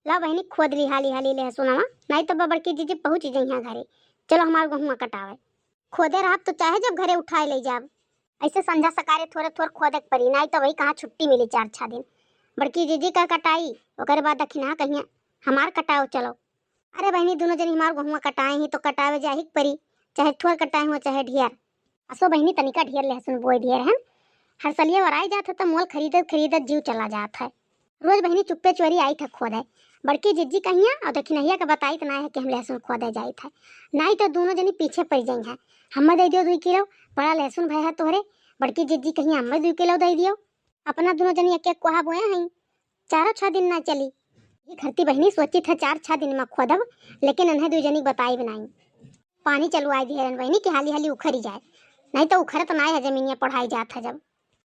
ला बहनी खोद ली हाली हाली लहसुनवा, नहीं तो बड़की जीजी पहुँच जइहा घरे। चलो हमार गहुआ कटावे। खोदे रहब तो चाहे जब घरे उठाए ले जाब। ऐसे संझा सकारे थोड़े थोड़े खोदे के पड़ी, नहीं तो वही कहाँ छुट्टी मिली 4-6 दिन। बड़की जीजी का कटाई ओकरे बाद दखिना कहिया हमार कटाओ चलो। अरे बहनी दोनों जनी हमार गहुआ कटाए ही तो कटावे जाही के परी, चाहे थोड़ कटाए हो चाहे ढेर। असो बहनी तनिका ढेर लहसुन बोए दिए रहन। हर सलिए वराई जात है तो मोल खरीदत खरीदत जीव चला जात है। रोज बहनी चुप्पे चोरी आई था खोदे। बड़की जिज्जी कहिया और दखिनहिया के बताई तो ना है कि हम लहसुन खोदे जाई था। नहीं तो दोनों जनी पीछे पड़ जाई है। हम दे दियो 2 किलो, बड़ा लहसुन भाई है तोहरे। बड़की जिज्जी कहिया हम 2 किलो दे दियो। अपना दोनों जनी एक एक कोहा बोए हैं। 4-6 दिन ना चली। ये खरती बहनी सोची था 4-6 दिन में खोदब, लेकिन उन्हें 2 जनी बताई बनाई। पानी चलवाई दी है बहनी कि हाली हाली उखरी जाए, नहीं तो उखरत ना है जमीनिया पढ़ाई जात है। जब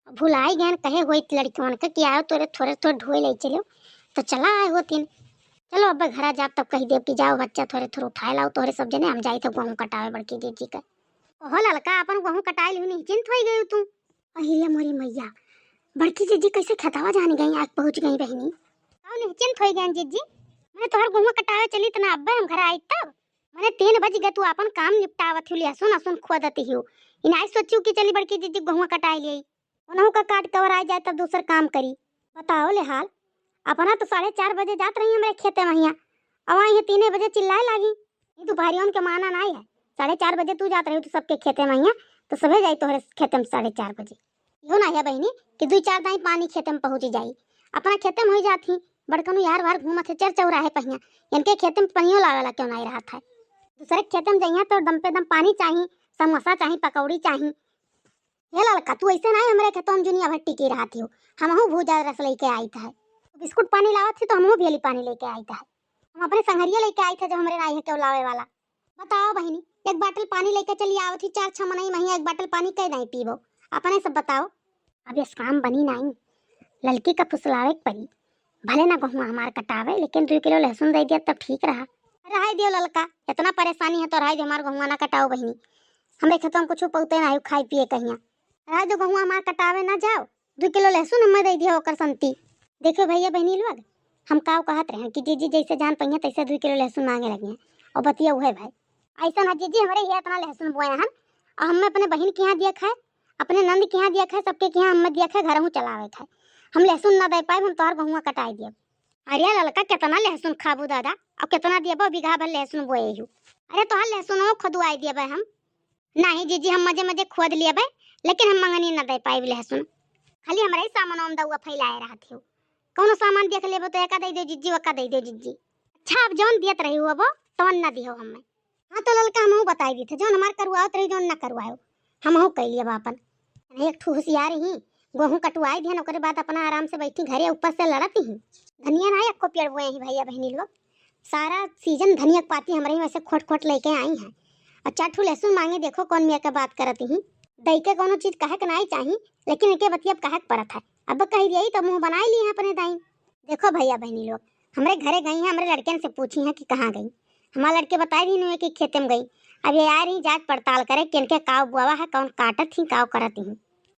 भुलाई गए कहे हुई लड़कियों के कि आओ तोरे थोड़े थोड़े ढोए ले चलो, तो चला आए होतीन। चलो अब घर जा तब कही देव कि जाओ बच्चा थोड़े थोड़े उठाए लाओ तोहरे सब जने हम जाई तो गेहूं कटावे बड़की दीदी का। ओहो ललका अपन गेहूं कटाई लिहू निश्चिंत हो गई तू। अहिया मोरी मैया, बड़की जीजी कैसे खतावा जान गई आज पहुंच गई बहनी। आओ निश्चिंत हो गई जीजी, मैंने तोहर गेहूं कटावे चली तना अब्बे हम घर आई तब। मैंने 3 बज गए तू अपन काम निपटावत हुई लहसुन असुन खोदती हो। इनाई सोचू कि चली बड़की जीजी गेहूं कटाई ले उन्हों का काट कवर आ जाए तब दूसर काम करी। बताओ ले हाल अपना तो 4:30 बजे जात रही हमारे खेते महिया, अब आई है 3 बजे चिल्लाए लागी। ये दोपहरियों के माना नहीं है। 4:30 बजे तू जात रही तो सबके खेते महिया, तो सबे जाई तोहरे खेते में 4:30 बजे। यो ना है बहनी कि 2-4 दाई पानी खेते में पहुंच जाई, अपना खेते में हो जाती। बड़कनु यार वार घूमत है 4 चौराहे पहिया, इनके खेते में पनियो लावेला क्यों नहीं रहा था। दूसरे खेते में जइया तो दम पे दम पानी चाहिए, समोसा चाहिए, पकौड़ी चाहिए। हे लड़का तू ऐसे नहीं हमरे खेतों में दुनिया भर टिकी रहती हो। हमहू भूजा रस लेके आई था, बिस्कुट पानी लावत थी तो हमहू भेली पानी लेके आई था। हम अपने संगरिया लेके आई थे जो हमरे नहीं है क्यों लावे वाला। बताओ बहनी एक बाटल पानी लेके चली आवत थी 4-6 महीने महिया, एक बाटल पानी कई नहीं पीबो। अपने सब बताओ। अब ये काम बनी नहीं, लड़की का फुसलावे पड़ी। भले ना गहुआ हमार कटावे, लेकिन 2 किलो लहसुन दे दिया तब ठीक रहा। रहा दियो ललका, इतना परेशानी है तो रहा दे हमार गहुआ ना कटाओ बहनी। हमरे खेतों में कुछ पौते ना खाई पिए कहिया। रहा दो गहुआ हमार कटावे ना जाओ, 2 किलो लहसुन हमें दे दिया होकर संती। देखो भैया बहनी लोग, हम काव कहत रहे कि जीजी जैसे जान पहिया तैसे 2 किलो लहसुन मांगे लगे हैं। और बतिया हुए भाई ऐसा ना जीजी हमारे यहाँ इतना लहसुन बोए हैं और हमें अपने बहन के यहाँ दिया खाए, अपने नंद के यहाँ दिया खाए, सबके के यहाँ हमें दिया खाए, घर हूँ चलावे खाए। हम लहसुन ना दे पाए, हम तोहर गहुआ कटाई दिए। अरे ललका कितना लहसुन खाबू दादा, और कितना दिया बीघा भर लहसुन बोए हूँ। अरे तोहर लहसुन खुदवाई दिया भाई हम नहीं जीजी, हम मजे मजे खोद लिया भाई, लेकिन हम मंगनी न दे पाई लहसुन। खाली हमारे सामान हम दउआ फैलाए रहते हो। कौनो सामान देख लेबो तो एका दे दो जीजी, वका दे दो जीजी। अच्छा अब जौन दियत रही हो वो तौन न दियो हमें। हाँ तो ललका हमहू बताई दी थे जौन हमार करवाओत रही जौन न करवाओ हमहू कैलिए अपन। एक ठू होशियार ही गेहूं कटवाई दिहन, ओकरे बाद अपना आराम से बैठी घरे ऊपर से लड़ती ही। धनिया ना एको पेड़ बोए ही भैया बहनी लोग, सारा सीजन धनिया पाती हमारे वैसे खोट खोट लेके आई हैं। और 4 ठू लहसुन मांगे, देखो कौन मेरे का बात करती ही। दई के कोनो चीज कहे के नहीं चाहिए, लेकिन इनके बतिया कहे परत है। अब कही दिया तो मुंह बनाई ली है अपने दाई। देखो भैया बहनी लोग, हमारे घरे गई हैं, हमारे लड़के से पूछी है कि कहाँ गई। हमारे लड़के बताए दी नहीं कि खेते में गई। अब ये आ रही जांच पड़ताल करे कि इनके काव बुआवा है, कौन काटत थी काव करत ही।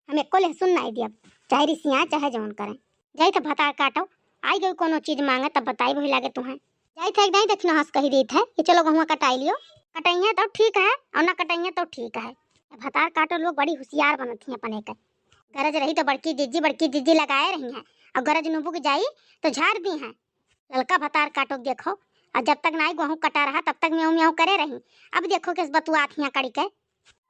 हम एको लहसुन नहीं दिया, चाहे रिसिया चाहे जौन करें। जाई तो भतार काटो, आई गई कोनो चीज मांगे तब बताई वही लागे तुम्हें। जाई थे नहीं देखना हंस कही दी थे कि चलो गहुआ कटाई लियो, कटाइए तो ठीक है और ना कटाइए तो ठीक है। भतार काटो लोग बड़ी होशियार बनती हैं अपने का। गरज रही तो बड़की जिज्जी लगाए रही हैं, और गरज नुबुक जाई तो झाड़ दी हैं। ललका भतार काटो देखो, और जब तक नहीं गेहूं कटा रहा तब तक म्याऊ म्याऊ करे रही। अब देखो किस बतुआ थी कड़ी के।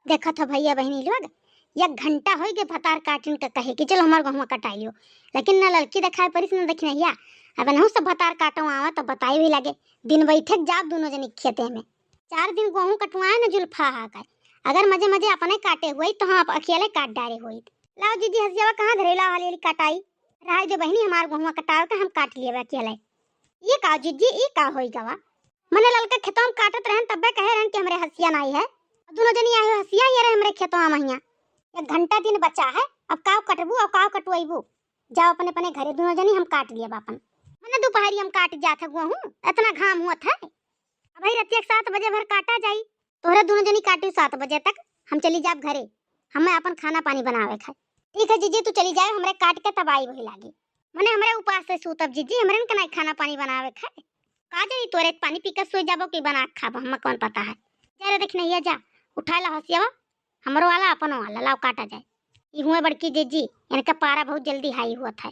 देखो तो भैया बहनी लोग 1 घंटा हो गए भतार काटने के कहे कि चलो हमार गेहूं कटाई लियो, लेकिन न लड़की दिखाए परिस न देखी नहीं। अब नहु सब भतार काटो आवा तो बताई भी लगे। दिन बैठे जाब दोनों जनी खेते में 4 दिन गेहूं कटवाए न जुल्फा हा गए। अगर मजे मजे अपने काटे हुए तो हम अकेले काट डारे हुए। लाओ जीजी हसियावा कहाँ धरेला वाली काटाई रहा जो बहनी हमार गहुआ कटाव के हम काट लिए अकेले। ये का जीजी ये का होई गवा मने ललका खेतों में काटत रहन तब्बे कहे रहन कि हमरे हसिया नहीं है। दोनों जनी आए हसिया ये रहे हमरे खेतों में महिया। 1 घंटा दिन बचा है, अब काव कटबू और काव कटवाईबू। जाओ अपने अपने घरे दोनों जनी हम काट लिए बापन। मने दोपहरी हम काट जात गेहूं, इतना घाम हुआ था। अब भाई रतिया 7 बजे भर काटा जाई, तोहरा दोनों जनी काटू 7 बजे तक हम चली जाब घरे, हमें अपन खाना पानी बनावे खाए। ठीक है जीजी तू चली जाए, हमरे काट के तब आई वही लागी। मने हमरे उपास से सूतब जीजी, हमरे के नहीं खाना पानी बनावे खाए। का जाई तोरे पानी पी के सो जाबो कि बना के खाबो, हम कौन पता है। जा रे देख नहीं जा, उठा ला हसियावा, हमरो वाला अपन वाला लाओ काटा जाए। ई हुए बड़की जीजी, इनका पारा बहुत जल्दी हाई हुआ था।